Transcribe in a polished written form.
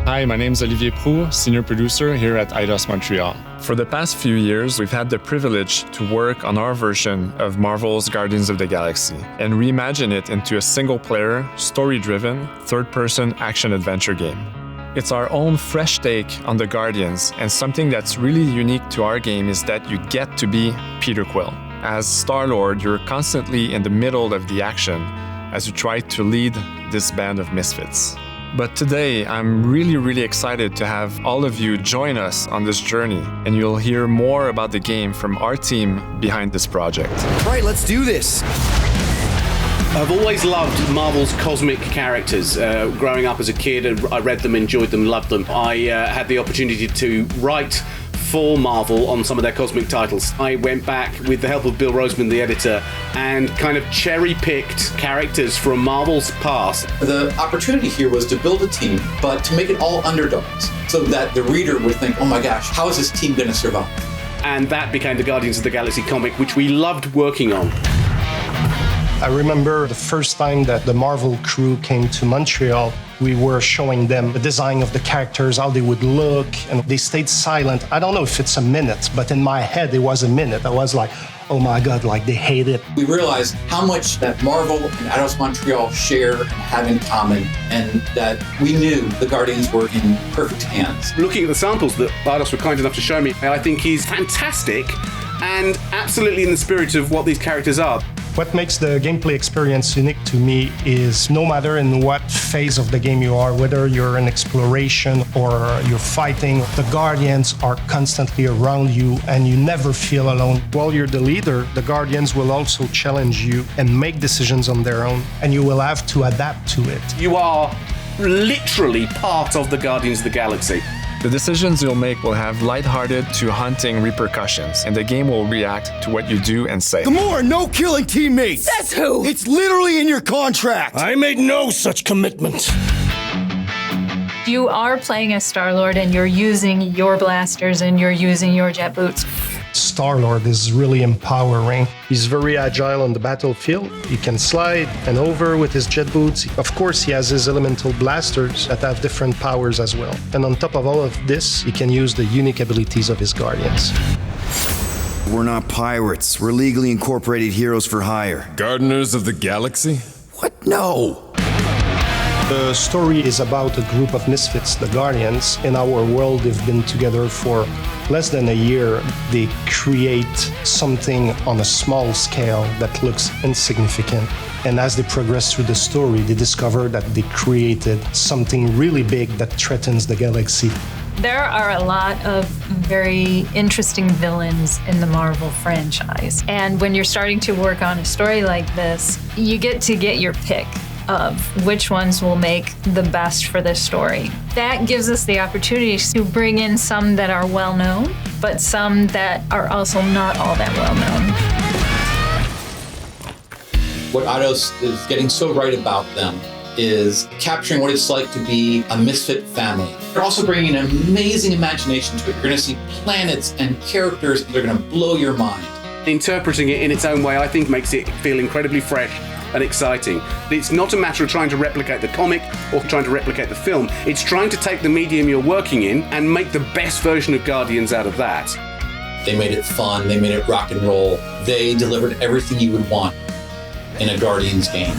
Hi, my name is Olivier Proulx, senior producer here at Eidos-Montréal. For the past few years, we've had the privilege to work on our version of Marvel's Guardians of the Galaxy and reimagine it into a single-player, story-driven, third-person action-adventure game. It's our own fresh take on the Guardians, and something that's really unique to our game is that you get to be Peter Quill. As Star-Lord, you're constantly in the middle of the action as you try to lead this band of misfits. But today, I'm really excited to have all of you join us on this journey, and you'll hear more about the game from our team behind this project. Right, let's do this. I've always loved Marvel's cosmic characters. Growing up as a kid, I read them, enjoyed them, loved them. I had the opportunity to write for Marvel on some of their cosmic titles. I went back with the help of Bill Rosemann, the editor, and kind of cherry-picked characters from Marvel's past. The opportunity here was to build a team, but to make it all underdogs, so that the reader would think, oh my gosh, how is this team going to survive? And that became the Guardians of the Galaxy comic, which we loved working on. I remember the first time that the Marvel crew came to Montreal, we were showing them the design of the characters, how they would look, and they stayed silent. I don't know if it's a minute, but in my head it was a minute. I was like, oh my God, like they hate it. We realized how much that Marvel and Eidos-Montréal share and have in common, and that we knew the Guardians were in perfect hands. Looking at the samples that Eidos were kind enough to show me, I think he's fantastic and absolutely in the spirit of what these characters are. What makes the gameplay experience unique to me is no matter in what phase of the game you are, whether you're in exploration or you're fighting, the Guardians are constantly around you and you never feel alone. While you're the leader, the Guardians will also challenge you and make decisions on their own, and you will have to adapt to it. You are literally part of the Guardians of the Galaxy. The decisions you'll make will have lighthearted to haunting repercussions, and the game will react to what you do and say. Gamora, no killing teammates! Says who? It's literally in your contract! I made no such commitment. You are playing as Star-Lord and you're using your blasters and you're using your jet boots. Star-Lord is really empowering. He's very agile on the battlefield. He can slide and over with his jet boots. Of course, he has his elemental blasters that have different powers as well. And on top of all of this, he can use the unique abilities of his Guardians. We're not pirates. We're legally incorporated heroes for hire. Gardeners of the Galaxy? What? No! The story is about a group of misfits, the Guardians. In our world, they've been together for less than a year. They create something on a small scale that looks insignificant. And as they progress through the story, they discover that they created something really big that threatens the galaxy. There are a lot of very interesting villains in the Marvel franchise. And when you're starting to work on a story like this, you get to get your pick of which ones will make the best for this story. That gives us the opportunity to bring in some that are well known, but some that are also not all that well known. What Eidos is getting so right about them is capturing what it's like to be a misfit family. They're also bringing an amazing imagination to it. You're going to see planets and characters that are going to blow your mind. Interpreting it in its own way, I think, makes it feel incredibly fresh and exciting. It's not a matter of trying to replicate the comic or trying to replicate the film. It's trying to take the medium you're working in and make the best version of Guardians out of that. They made it fun. They made it rock and roll. They delivered everything you would want in a Guardians game.